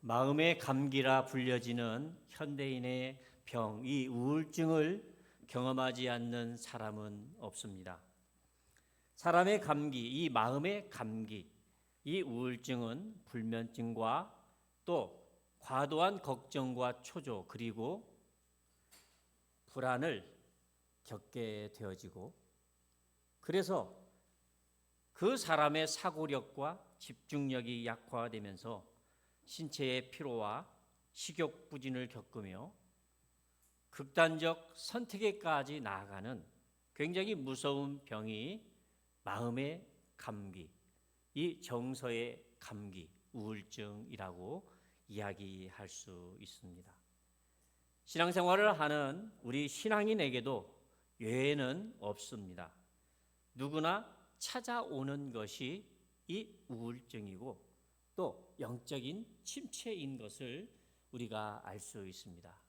마음의 감기라 불려지는 현대인의 병, 이 우울증을 경험하지 않는 사람은 없습니다. 사람의 감기, 이 마음의 감기, 이 우울증은 불면증과 또 과도한 걱정과 초조 그리고 불안을 겪게 되어지고, 그래서 그 사람의 사고력과 집중력이 약화되면서 신체의 피로와 식욕부진을 겪으며 극단적 선택에까지 나아가는 굉장히 무서운 병이 마음의 감기, 이 정서의 감기, 우울증이라고 이야기할 수 있습니다. 신앙생활을 하는 우리 신앙인에게도 예외는 없습니다. 누구나 찾아오는 것이 이 우울증이고 또 영적인 침체인 것을 우리가 알 수 있습니다.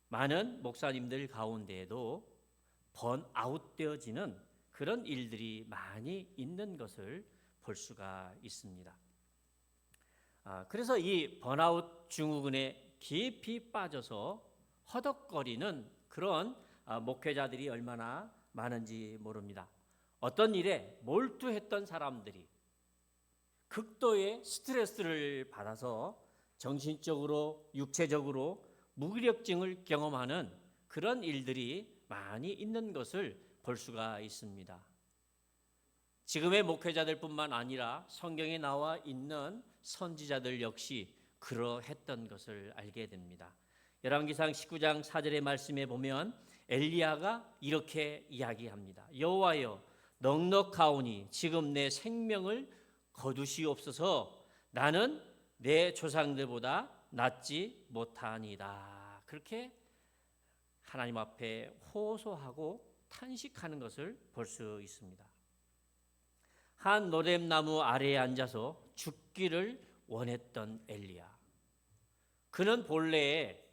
많은 목사님들 가운데에도 번아웃 되어지는 그런 일들이 많이 있는 것을 볼 수가 있습니다. 그래서 이 번아웃 증후군에 깊이 빠져서 허덕거리는 그런 목회자들이 얼마나 많은지 모릅니다. 어떤 일에 몰두했던 사람들이 극도의 스트레스를 받아서 정신적으로 육체적으로 무기력증을 경험하는 그런 일들이 많이 있는 것을 볼 수가 있습니다. 지금의 목회자들뿐만 아니라 성경에 나와 있는 선지자들 역시 그러했던 것을 알게 됩니다. 열왕기상 19장 4절의 말씀에 보면 엘리야가 이렇게 이야기합니다. 여호와여, 넉넉하오니 지금 내 생명을 거두시옵소서. 나는 내 조상들보다 낫지 못하니이다. 그렇게 하나님 앞에 호소하고 탄식하는 것을 볼 수 있습니다. 한 노렘나무 아래에 앉아서 죽기를 원했던 엘리야. 그는 본래에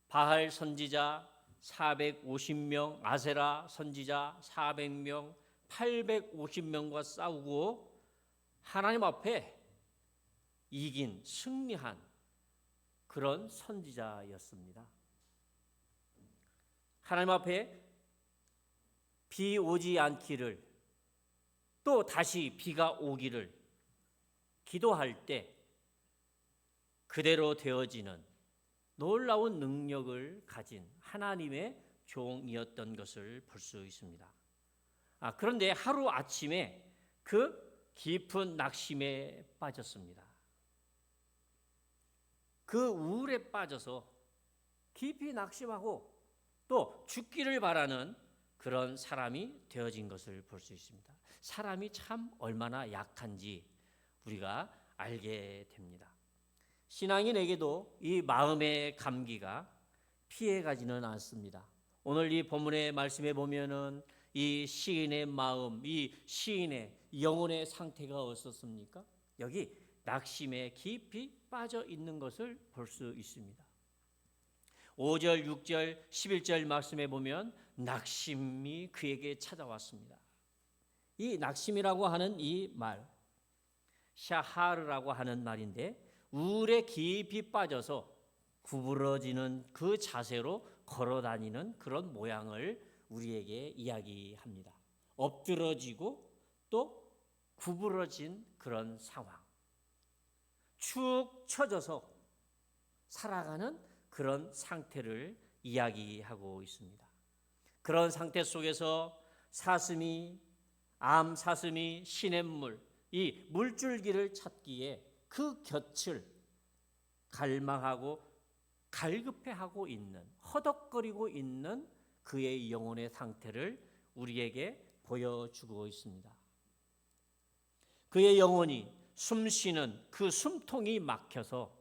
바알 선지자 450명, 아세라 선지자 400명, 850명과 싸우고 하나님 앞에 이긴, 승리한 그런 선지자였습니다. 하나님 앞에 비 오지 않기를, 또 다시 비가 오기를 기도할 때 그대로 되어지는 놀라운 능력을 가진 하나님의 종이었던 것을 볼 수 있습니다. 그런데 하루아침에 그 깊은 낙심에 빠졌습니다. 그 우울에 빠져서 깊이 낙심하고 또 죽기를 바라는 그런 사람이 되어진 것을 볼 수 있습니다. 사람이 참 얼마나 약한지 우리가 알게 됩니다. 신앙인에게도 이 마음의 감기가 피해가지는 않습니다. 오늘 이 본문의 말씀에 보면은 이 시인의 마음, 이 시인의 영혼의 상태가 어떻습니까? 여기 낙심에 깊이 빠져 있는 것을 볼 수 있습니다. 5절, 6절, 11절 말씀에 보면 낙심이 그에게 찾아왔습니다. 이 낙심이라고 하는 이 말, 샤하르라고 하는 말인데 우울에 깊이 빠져서 구부러지는 그 자세로 걸어다니는 그런 모양을 우리에게 이야기합니다. 엎드러지고 또 구부러진 그런 상황, 축 처져서 살아가는 그런 상태를 이야기하고 있습니다. 그런 상태 속에서 사슴이, 암사슴이 시냇물, 이 물줄기를 찾기에 그 곁을 갈망하고 갈급해하고 있는, 허덕거리고 있는 그의 영혼의 상태를 우리에게 보여주고 있습니다. 그의 영혼이 숨쉬는 그 숨통이 막혀서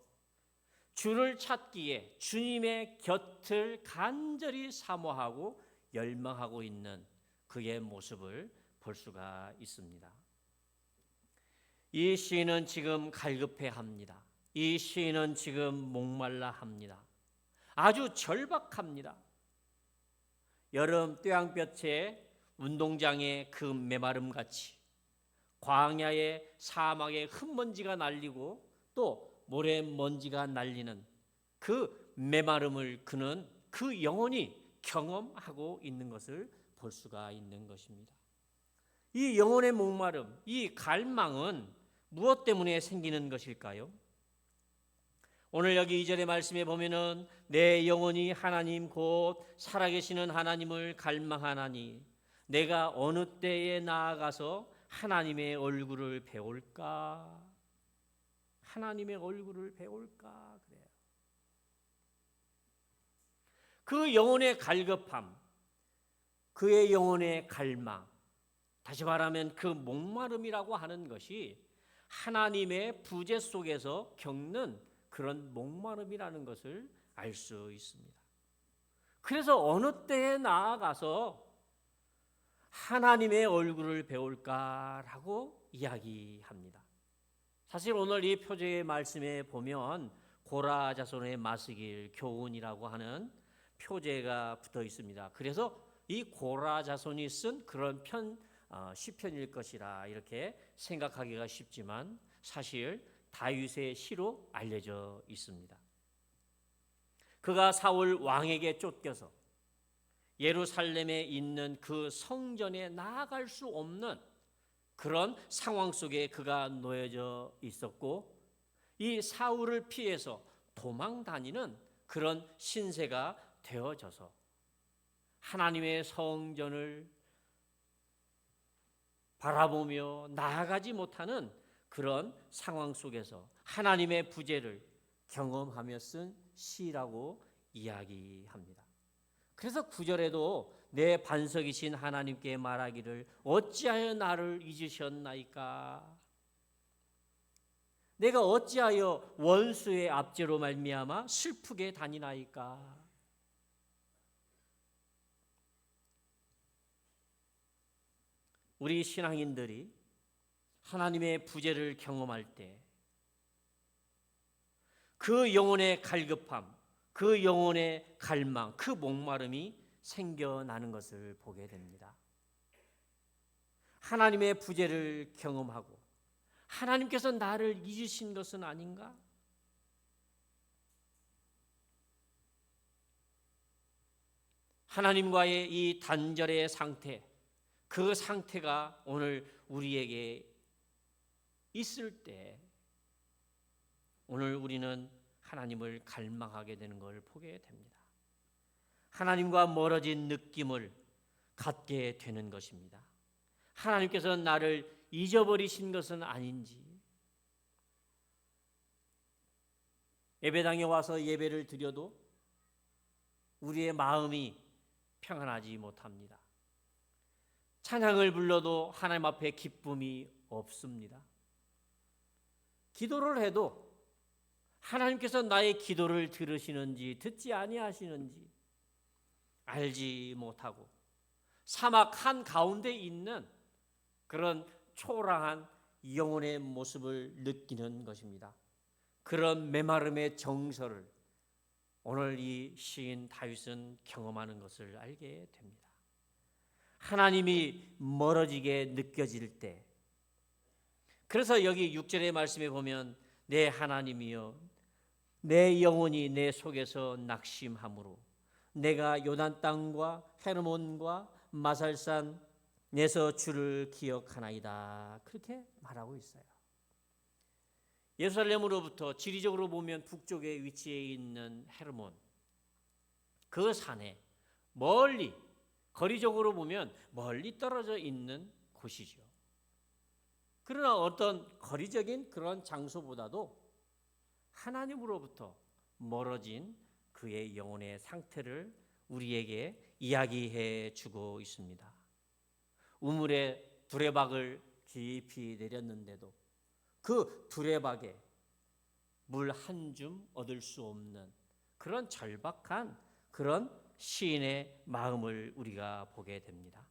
주를 찾기에 주님의 곁을 간절히 사모하고 열망하고 있는 그의 모습을 볼 수가 있습니다. 이 시인은 지금 갈급해합니다. 이 시인은 지금 목말라합니다. 아주 절박합니다. 여름 떼양볕에 운동장의 그 메마름같이, 광야의 사막에 흙먼지가 날리고 또 모래먼지가 날리는 그 메마름을 그는 그 영혼이 경험하고 있는 것을 볼 수가 있는 것입니다. 이 영혼의 목마름, 이 갈망은 무엇 때문에 생기는 것일까요? 오늘 여기 2절의 말씀에 보면은 내 영혼이 하나님 곧 살아계시는 하나님을 갈망하나니 내가 어느 때에 나아가서 하나님의 얼굴을 배울까? 하나님의 얼굴을 배울까? 그래요. 그 영혼의 갈급함, 그의 영혼의 갈망, 다시 말하면 그 목마름이라고 하는 것이 하나님의 부재 속에서 겪는 그런 목마름이라는 것을 알 수 있습니다. 그래서 어느 때에 나아가서 하나님의 얼굴을 배울까라고 이야기합니다. 사실 오늘 이 표제의 말씀에 보면 고라 자손의 마스길 교훈이라고 하는 표제가 붙어 있습니다. 그래서 이 고라 자손이 쓴 그런 시편일 것이라 이렇게 생각하기가 쉽지만 사실 다윗의 시로 알려져 있습니다. 그가 사울 왕에게 쫓겨서 예루살렘에 있는 그 성전에 나아갈 수 없는 그런 상황 속에 그가 놓여져 있었고 이 사울을 피해서 도망 다니는 그런 신세가 되어져서 하나님의 성전을 바라보며 나아가지 못하는 그런 상황 속에서 하나님의 부재를 경험하며 쓴 시라고 이야기합니다. 그래서 9절에도 내 반석이신 하나님께 말하기를 어찌하여 나를 잊으셨나이까? 내가 어찌하여 원수의 압제로 말미암아 슬프게 다니나이까? 우리 신앙인들이 하나님의 부재를 경험할 때 그 영혼의 갈급함, 그 영혼의 갈망, 그 목마름이 생겨나는 것을 보게 됩니다. 하나님의 부재를 경험하고 하나님께서 나를 잊으신 것은 아닌가? 하나님과의 이 단절의 상태, 그 상태가 오늘 우리에게 있을 때 오늘 우리는 하나님을 갈망하게 되는 걸 보게 됩니다. 하나님과 멀어진 느낌을 갖게 되는 것입니다. 하나님께서 나를 잊어버리신 것은 아닌지, 예배당에 와서 예배를 드려도 우리의 마음이 평안하지 못합니다. 찬양을 불러도 하나님 앞에 기쁨이 없습니다. 기도를 해도 하나님께서 나의 기도를 들으시는지 듣지 아니하시는지 알지 못하고 사막 한가운데 있는 그런 초라한 영혼의 모습을 느끼는 것입니다. 그런 메마름의 정서를 오늘 이 시인 다윗은 경험하는 것을 알게 됩니다. 하나님이 멀어지게 느껴질 때, 그래서 여기 6절의 말씀에 보면 내 하나님이여 내 영혼이 내 속에서 낙심함으로 내가 요단 땅과 헤르몬과 마살산에서 주를 기억하나이다. 그렇게 말하고 있어요. 예루살렘으로부터 지리적으로 보면 북쪽에 위치해 있는 헤르몬, 그 산에 멀리 거리적으로 보면 멀리 떨어져 있는 곳이죠. 그러나 어떤 거리적인 그런 장소보다도 하나님으로부터 멀어진 그의 영혼의 상태를 우리에게 이야기해 주고 있습니다. 우물에 두레박을 깊이 내렸는데도 그 두레박에 물 한 줌 얻을 수 없는 그런 절박한 그런 시인의 마음을 우리가 보게 됩니다.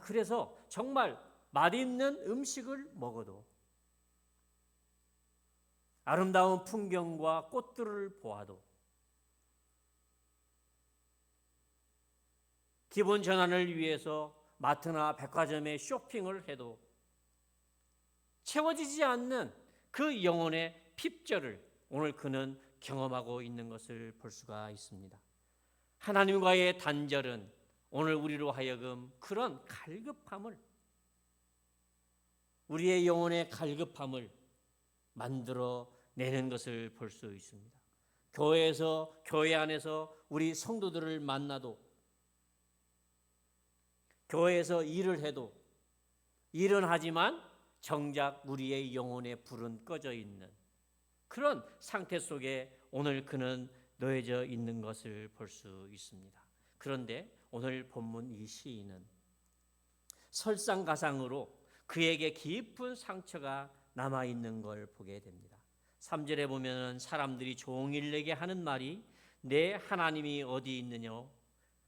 그래서 정말 맛있는 음식을 먹어도 아름다운 풍경과 꽃들을 보아도 기분 전환을 위해서 마트나 백화점에 쇼핑을 해도 채워지지 않는 그 영혼의 핍절을 오늘 그는 경험하고 있는 것을 볼 수가 있습니다. 하나님과의 단절은 오늘 우리로 하여금 그런 갈급함을, 우리의 영혼의 갈급함을 만들어 내는 것을 볼 수 있습니다. 교회 안에서 우리 성도들을 만나도, 교회에서 일을 해도, 일은 하지만 정작 우리의 영혼의 불은 꺼져 있는 그런 상태 속에 오늘 그는 놓여져 있는 것을 볼 수 있습니다. 그런데 오늘 본문 이 시인은 설상가상으로 그에게 깊은 상처가 남아있는 걸 보게 됩니다. 3절에 보면 사람들이 종일 내게 하는 말이 내 하나님이 어디 있느냐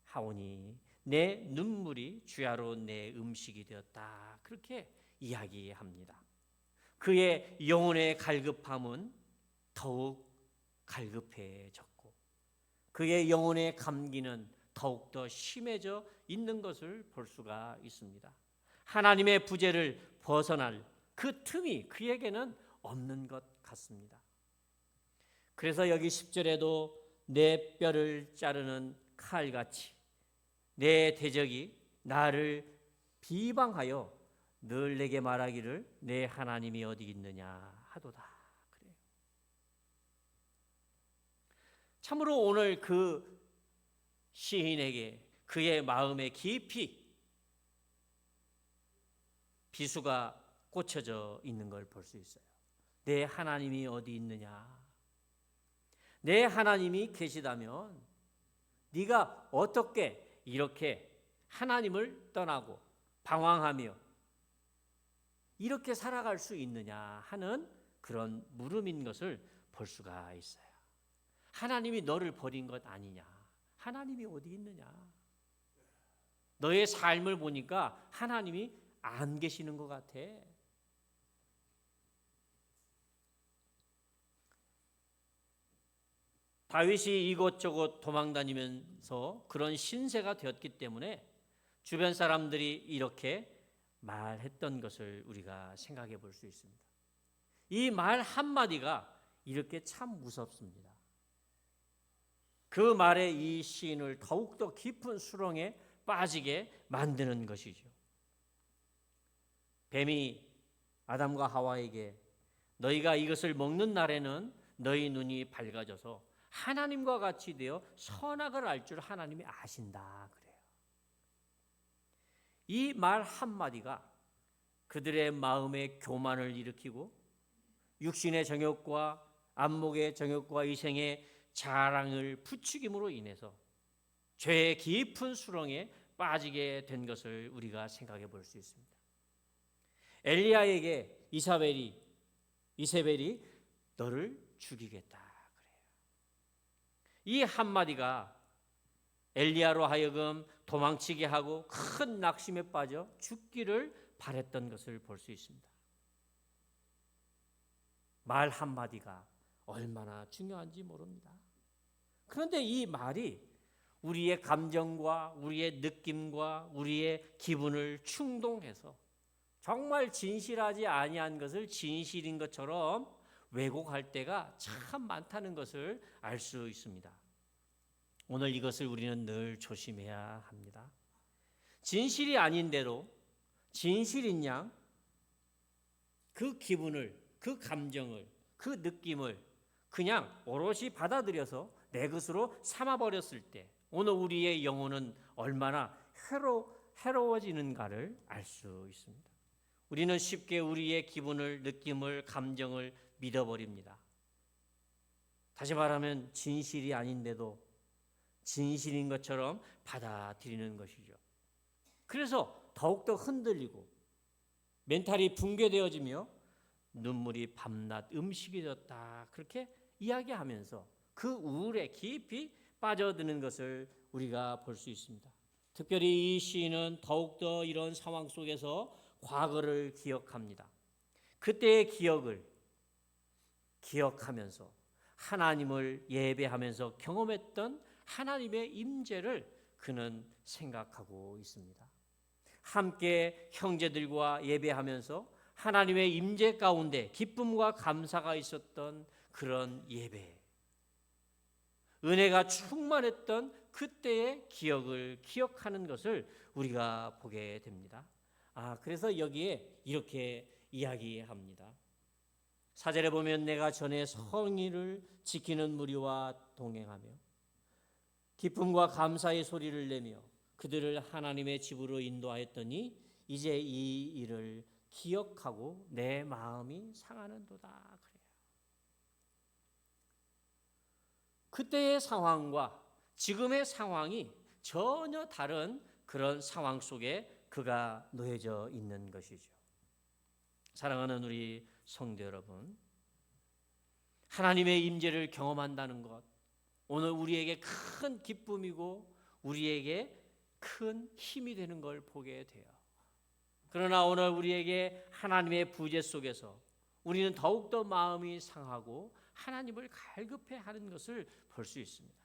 하오니 내 눈물이 주야로 내 음식이 되었다. 그렇게 이야기합니다. 그의 영혼의 갈급함은 더욱 갈급해졌고 그의 영혼의 감기는 더욱더 심해져 있는 것을 볼 수가 있습니다. 하나님의 부재를 벗어날 그 틈이 그에게는 없는 것 같습니다. 그래서 여기 10절에도 내 뼈를 자르는 칼같이 내 대적이 나를 비방하여 늘 내게 말하기를 내 하나님이 어디 있느냐 하도다. 그래요. 참으로 오늘 그 시인에게 그의 마음에 깊이 비수가 꽂혀져 있는 걸 볼 수 있어요. 내 하나님이 어디 있느냐? 내 하나님이 계시다면 네가 어떻게 이렇게 하나님을 떠나고 방황하며 이렇게 살아갈 수 있느냐 하는 그런 물음인 것을 볼 수가 있어요. 하나님이 너를 버린 것 아니냐? 하나님이 어디 있느냐? 너의 삶을 보니까 하나님이 안 계시는 것 같아. 다윗이 이곳저곳 도망다니면서 그런 신세가 되었기 때문에 주변 사람들이 이렇게 말했던 것을 우리가 생각해 볼 수 있습니다. 이 말 한마디가 이렇게 참 무섭습니다. 그 말에 이 시인을 더욱더 깊은 수렁에 빠지게 만드는 것이죠. 뱀이 아담과 하와에게 너희가 이것을 먹는 날에는 너희 눈이 밝아져서 하나님과 같이 되어 선악을 알 줄 하나님이 아신다 그래요. 이 말 한마디가 그들의 마음에 교만을 일으키고 육신의 정욕과 안목의 정욕과 이생의 자랑을 부추김으로 인해서 죄의 깊은 수렁에 빠지게 된 것을 우리가 생각해 볼 수 있습니다. 엘리야에게 이세벨이 너를 죽이겠다 그래요. 이 한마디가 엘리야로 하여금 도망치게 하고 큰 낙심에 빠져 죽기를 바랬던 것을 볼 수 있습니다. 말 한마디가 얼마나 중요한지 모릅니다. 그런데 이 말이 우리의 감정과 우리의 느낌과 우리의 기분을 충동해서 정말 진실하지 아니한 것을 진실인 것처럼 왜곡할 때가 참 많다는 것을 알 수 있습니다. 오늘 이것을 우리는 늘 조심해야 합니다. 진실이 아닌데도 진실인 양 그 기분을, 그 감정을, 그 느낌을 그냥 오롯이 받아들여서 내 것으로 삼아버렸을 때 오늘 우리의 영혼은 얼마나 해로워지는가를 알 수 있습니다. 우리는 쉽게 우리의 기분을, 느낌을, 감정을 믿어버립니다. 다시 말하면 진실이 아닌데도 진실인 것처럼 받아들이는 것이죠. 그래서 더욱더 흔들리고 멘탈이 붕괴되어지며 눈물이 밤낮 음식이 되었다 그렇게 이야기하면서 그 우울에 깊이 빠져드는 것을 우리가 볼 수 있습니다. 특별히 이 시인은 더욱더 이런 상황 속에서 과거를 기억합니다. 그때의 기억을 기억하면서 하나님을 예배하면서 경험했던 하나님의 임재를 그는 생각하고 있습니다. 함께 형제들과 예배하면서 하나님의 임재 가운데 기쁨과 감사가 있었던 그런 예배, 은혜가 충만했던 그때의 기억을 기억하는 것을 우리가 보게 됩니다. 그래서 여기에 이렇게 이야기합니다. 4절에 보면 내가 전에 성의를 지키는 무리와 동행하며 기쁨과 감사의 소리를 내며 그들을 하나님의 집으로 인도하였더니 이제 이 일을 기억하고 내 마음이 상하는도다. 그래요. 그때의 상황과 지금의 상황이 전혀 다른 그런 상황 속에 그가 놓여져 있는 것이죠. 사랑하는 우리 성도 여러분, 하나님의 임재를 경험한다는 것, 오늘 우리에게 큰 기쁨이고 우리에게 큰 힘이 되는 걸 보게 돼요. 그러나 오늘 우리에게 하나님의 부재 속에서 우리는 더욱더 마음이 상하고 하나님을 갈급해하는 것을 볼 수 있습니다.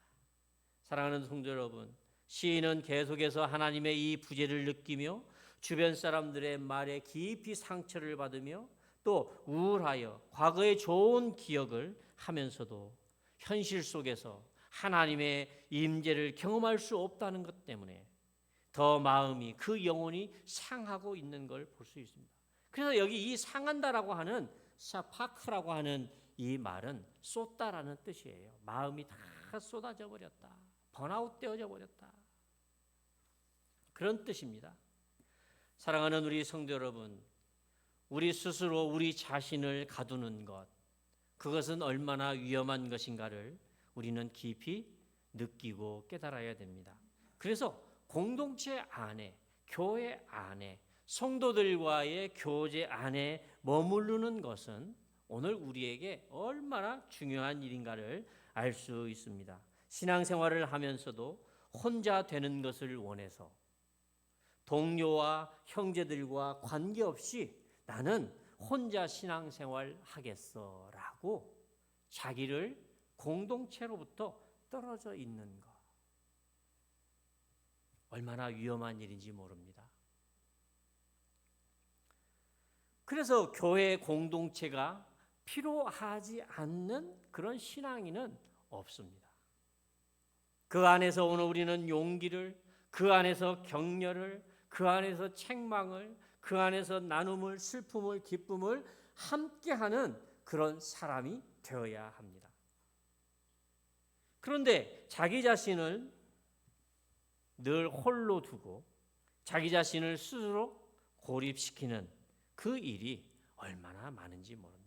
사랑하는 성도 여러분, 시인은 계속해서 하나님의 이 부재를 느끼며 주변 사람들의 말에 깊이 상처를 받으며 또 우울하여 과거의 좋은 기억을 하면서도 현실 속에서 하나님의 임재를 경험할 수 없다는 것 때문에 더 마음이, 그 영혼이 상하고 있는 걸 볼 수 있습니다. 그래서 여기 이 상한다라고 하는 샤파크라고 하는 이 말은 쏟다라는 뜻이에요. 마음이 다 쏟아져 버렸다, 번아웃 되어져 버렸다, 그런 뜻입니다. 사랑하는 우리 성도 여러분, 우리 스스로 우리 자신을 가두는 것, 그것은 얼마나 위험한 것인가를 우리는 깊이 느끼고 깨달아야 됩니다. 그래서 공동체 안에, 교회 안에, 성도들과의 교제 안에 머무르는 것은 오늘 우리에게 얼마나 중요한 일인가를 알 수 있습니다. 신앙생활을 하면서도 혼자 되는 것을 원해서 동료와 형제들과 관계없이 나는 혼자 신앙생활 하겠어라고 자기를 공동체로부터 떨어져 있는 것, 얼마나 위험한 일인지 모릅니다. 그래서 교회 공동체가 필요하지 않는 그런 신앙인은 없습니다. 그 안에서 오늘 우리는 용기를, 그 안에서 격려를, 그 안에서 책망을, 그 안에서 나눔을, 슬픔을, 기쁨을 함께하는 그런 사람이 되어야 합니다. 그런데 자기 자신을 늘 홀로 두고 자기 자신을 스스로 고립시키는 그 일이 얼마나 많은지 모릅니다.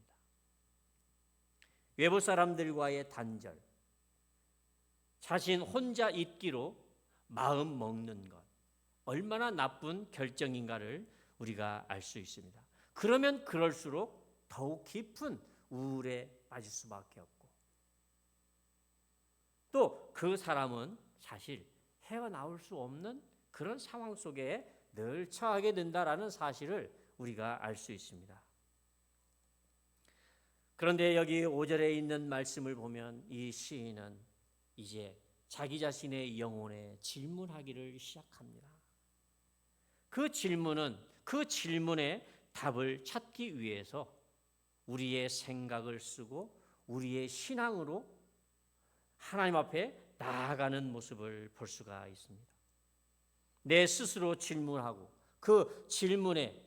외부 사람들과의 단절, 자신 혼자 있기로 마음 먹는 것, 얼마나 나쁜 결정인가를 우리가 알 수 있습니다. 그러면 그럴수록 더욱 깊은 우울에 빠질 수밖에 없고, 또 그 사람은 사실 헤어나올 수 없는 그런 상황 속에 늘 처하게 된다라는 사실을 우리가 알 수 있습니다. 그런데 여기 5절에 있는 말씀을 보면 이 시인은 이제 자기 자신의 영혼에 질문하기를 시작합니다. 그 질문에 답을 찾기 위해서 우리의 생각을 쓰고 우리의 신앙으로 하나님 앞에 나아가는 모습을 볼 수가 있습니다. 내 스스로 질문하고 그 질문에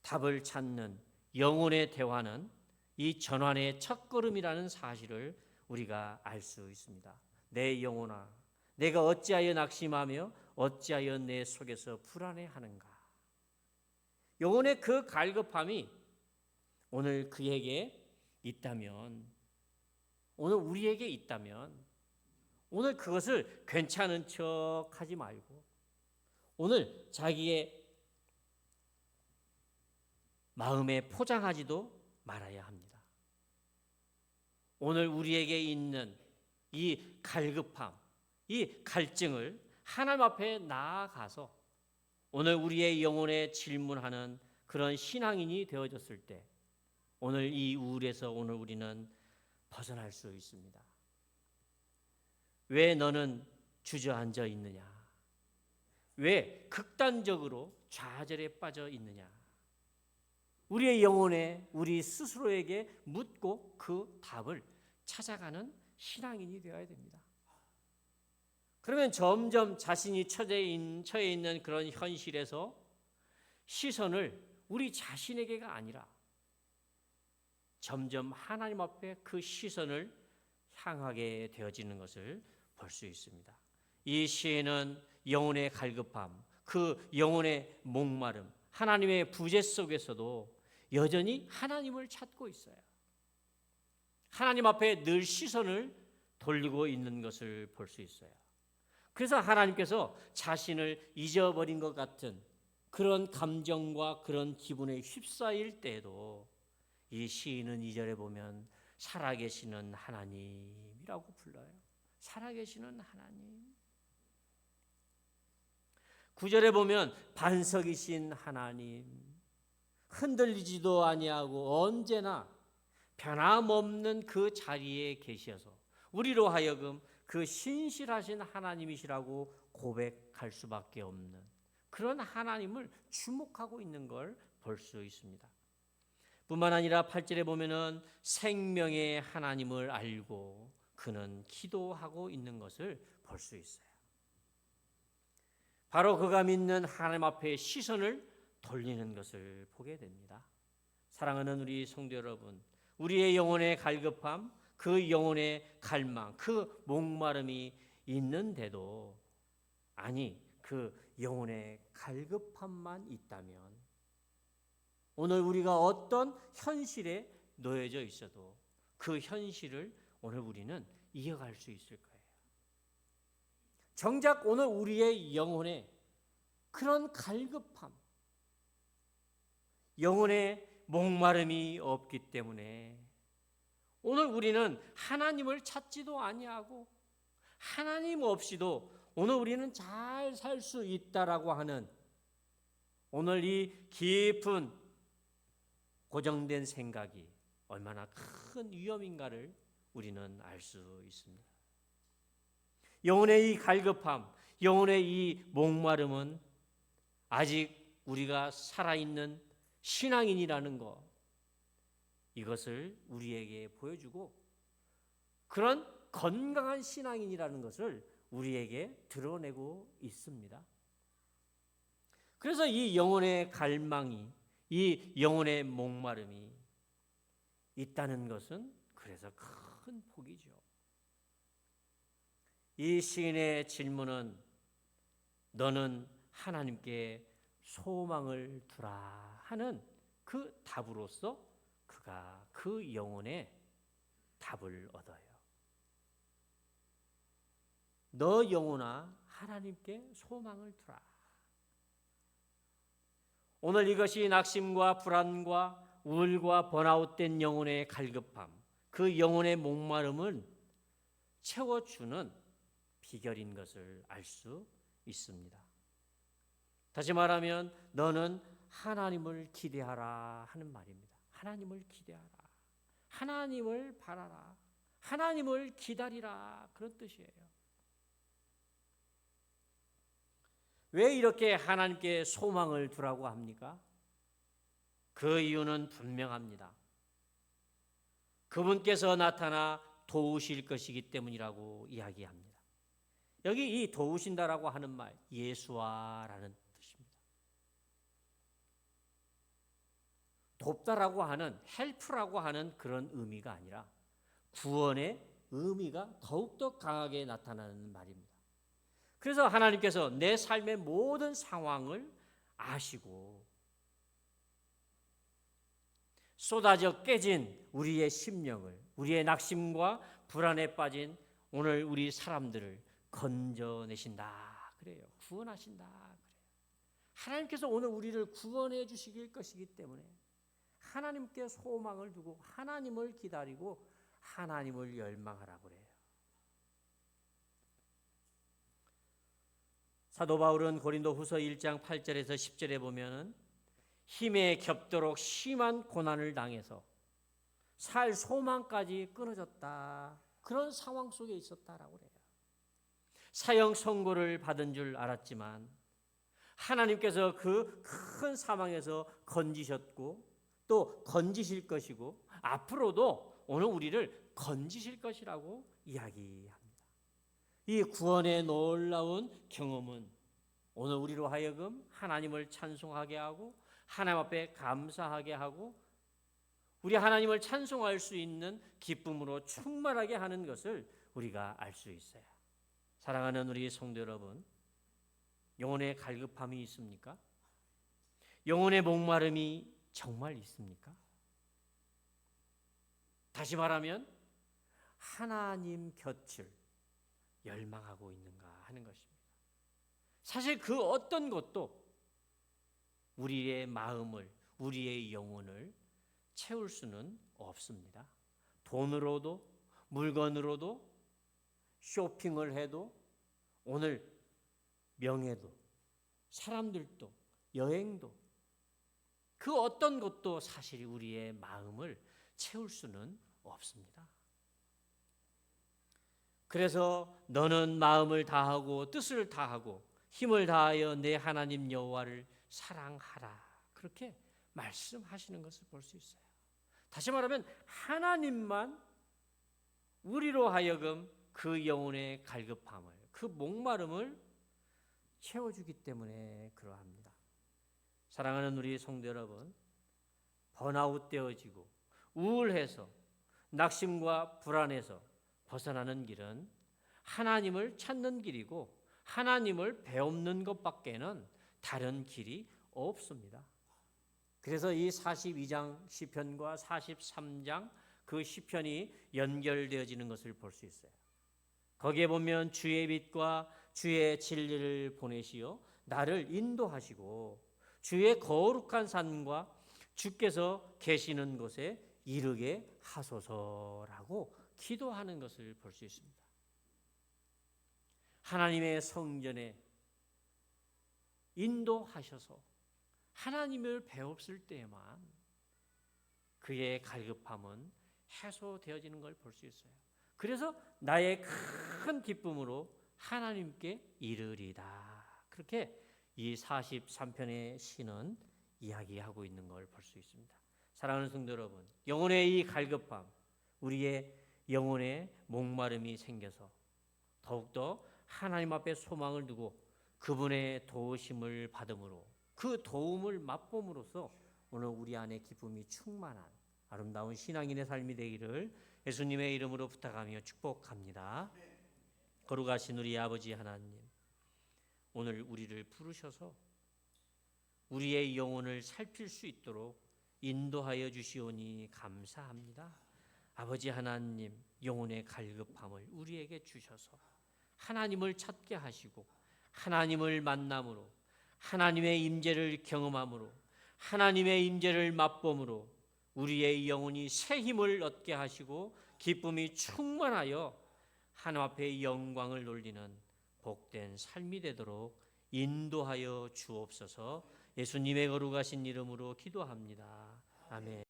답을 찾는 영혼의 대화는 이 전환의 첫걸음이라는 사실을 우리가 알 수 있습니다. 내 영혼아, 내가 어찌하여 낙심하며 어찌하여 내 속에서 불안해하는가. 영혼의 그 갈급함이 오늘 그에게 있다면, 오늘 우리에게 있다면, 오늘 그것을 괜찮은 척 하지 말고 오늘 자기의 마음에 포장하지도 말아야 합니다. 오늘 우리에게 있는 이 갈급함, 이 갈증을 하나님 앞에 나아가서 오늘 우리의 영혼에 질문하는 그런 신앙인이 되어졌을 때 오늘 이 우울에서 오늘 우리는 벗어날 수 있습니다. 왜 너는 주저앉아 있느냐? 왜 극단적으로 좌절에 빠져 있느냐? 우리의 영혼에 우리 스스로에게 묻고 그 답을 찾아가는 신앙인이 되어야 됩니다. 그러면 점점 자신이 처해 있는 그런 현실에서 시선을 우리 자신에게가 아니라 점점 하나님 앞에 그 시선을 향하게 되어지는 것을 볼 수 있습니다. 이 시에는 영혼의 갈급함, 그 영혼의 목마름, 하나님의 부재 속에서도 여전히 하나님을 찾고 있어요. 하나님 앞에 늘 시선을 돌리고 있는 것을 볼 수 있어요. 그래서 하나님께서 자신을 잊어버린 것 같은 그런 감정과 그런 기분에 휩싸일 때에도 이 시인은 2절에 보면 살아계시는 하나님이라고 불러요. 살아계시는 하나님. 9절에 보면 반석이신 하나님, 흔들리지도 아니하고 언제나 변함없는 그 자리에 계셔서 우리로 하여금 그 신실하신 하나님이시라고 고백할 수밖에 없는 그런 하나님을 주목하고 있는 걸 볼 수 있습니다. 뿐만 아니라 8절에 보면은 생명의 하나님을 알고 그는 기도하고 있는 것을 볼 수 있어요. 바로 그가 믿는 하나님 앞에 시선을 돌리는 것을 보게 됩니다. 사랑하는 우리 성도 여러분, 우리의 영혼의 갈급함, 그 영혼의 갈망, 그 목마름이 있는데도 아니 그 영혼의 갈급함만 있다면 오늘 우리가 어떤 현실에 놓여져 있어도 그 현실을 오늘 우리는 이어갈 수 있을 거예요. 정작 오늘 우리의 영혼에 그런 갈급함, 영혼의 목마름이 없기 때문에 오늘 우리는 하나님을 찾지도 아니하고 하나님 없이도 오늘 우리는 잘 살 수 있다라고 하는 오늘 이 깊은 고정된 생각이 얼마나 큰 위험인가를 우리는 알 수 있습니다. 영혼의 이 갈급함, 영혼의 이 목마름은 아직 우리가 살아있는 신앙인이라는 것, 이것을 우리에게 보여주고 그런 건강한 신앙인이라는 것을 우리에게 드러내고 있습니다. 그래서 이 영혼의 갈망이, 이 영혼의 목마름이 있다는 것은 그래서 큰 복이죠. 이 시인의 질문은 너는 하나님께 소망을 두라 하는 그 답으로서 그가 그 영혼의 답을 얻어요. 너 영혼아 하나님께 소망을 두라. 오늘 이것이 낙심과 불안과 우울과 번아웃된 영혼의 갈급함, 그 영혼의 목마름을 채워주는 비결인 것을 알 수 있습니다. 다시 말하면 너는 하나님을 기대하라 하는 말입니다. 하나님을 기대하라. 하나님을 바라라. 하나님을 기다리라. 그런 뜻이에요. 왜 이렇게 하나님께 소망을 두라고 합니까? 그 이유는 분명합니다. 그분께서 나타나 도우실 것이기 때문이라고 이야기합니다. 여기 이 도우신다라고 하는 말, 예수와라는 뜻입니다. 돕다라고 하는, 헬프라고 하는 그런 의미가 아니라 구원의 의미가 더욱더 강하게 나타나는 말입니다. 그래서 하나님께서 내 삶의 모든 상황을 아시고 쏟아져 깨진 우리의 심령을, 우리의 낙심과 불안에 빠진 오늘 우리 사람들을 건져내신다 그래요. 구원하신다 그래요. 하나님께서 오늘 우리를 구원해 주시길 것이기 때문에 하나님께 소망을 두고 하나님을 기다리고 하나님을 열망하라 그래요. 사도 바울은 고린도후서 1장 8절에서 10절에 보면은 힘에 겹도록 심한 고난을 당해서 살 소망까지 끊어졌다. 그런 상황 속에 있었다라고 그래요. 사형 선고를 받은 줄 알았지만 하나님께서 그 큰 사망에서 건지셨고 또 건지실 것이고 앞으로도 오늘 우리를 건지실 것이라고 이야기합니다. 이 구원의 놀라운 경험은 오늘 우리로 하여금 하나님을 찬송하게 하고 하나님 앞에 감사하게 하고 우리 하나님을 찬송할 수 있는 기쁨으로 충만하게 하는 것을 우리가 알 수 있어요. 사랑하는 우리 성도 여러분, 영혼의 갈급함이 있습니까? 영혼의 목마름이 정말 있습니까? 다시 말하면 하나님 곁을 열망하고 있는가 하는 것입니다. 사실 그 어떤 것도 우리의 마음을, 우리의 영혼을 채울 수는 없습니다. 돈으로도, 물건으로도, 쇼핑을 해도, 오늘 명예도, 사람들도, 여행도, 그 어떤 것도 사실 우리의 마음을 채울 수는 없습니다. 그래서 너는 마음을 다하고 뜻을 다하고 힘을 다하여 내 하나님 여호와를 사랑하라. 그렇게 말씀하시는 것을 볼 수 있어요. 다시 말하면 하나님만 우리로 하여금 그 영혼의 갈급함을, 그 목마름을 채워주기 때문에 그러합니다. 사랑하는 우리 성도 여러분, 번아웃 되어지고 우울해서 낙심과 불안에서 벗어나는 길은 하나님을 찾는 길이고 하나님을 배우는 것밖에는 다른 길이 없습니다. 그래서 이 42장 시편과 43장 그 시편이 연결되어지는 것을 볼 수 있어요. 거기에 보면 주의 빛과 주의 진리를 보내시어 나를 인도하시고 주의 거룩한 산과 주께서 계시는 곳에 이르게 하소서라고 기도하는 것을 볼 수 있습니다. 하나님의 성전에 인도하셔서 하나님을 배웠을 때에만 그의 갈급함은 해소되어지는 걸 볼 수 있어요. 그래서 나의 큰 기쁨으로 하나님께 이르리다. 그렇게 이 43편의 시는 이야기하고 있는 걸 볼 수 있습니다. 사랑하는 성도 여러분, 영혼의 이 갈급함, 우리의 영혼의 목마름이 생겨서 더욱더 하나님 앞에 소망을 두고 그분의 도우심을 받음으로 그 도움을 맛봄으로써 오늘 우리 안에 기쁨이 충만한 아름다운 신앙인의 삶이 되기를 예수님의 이름으로 부탁하며 축복합니다. 거룩하신 우리 아버지 하나님, 오늘 우리를 부르셔서 우리의 영혼을 살필 수 있도록 인도하여 주시오니 감사합니다. 아버지 하나님, 영혼의 갈급함을 우리에게 주셔서 하나님을 찾게 하시고 하나님을 만남으로 하나님의 임재를 경험함으로 하나님의 임재를 맛봄으로 우리의 영혼이 새 힘을 얻게 하시고 기쁨이 충만하여 하나님 앞에 영광을 돌리는 복된 삶이 되도록 인도하여 주옵소서. 예수님의 거룩하신 이름으로 기도합니다. 아멘.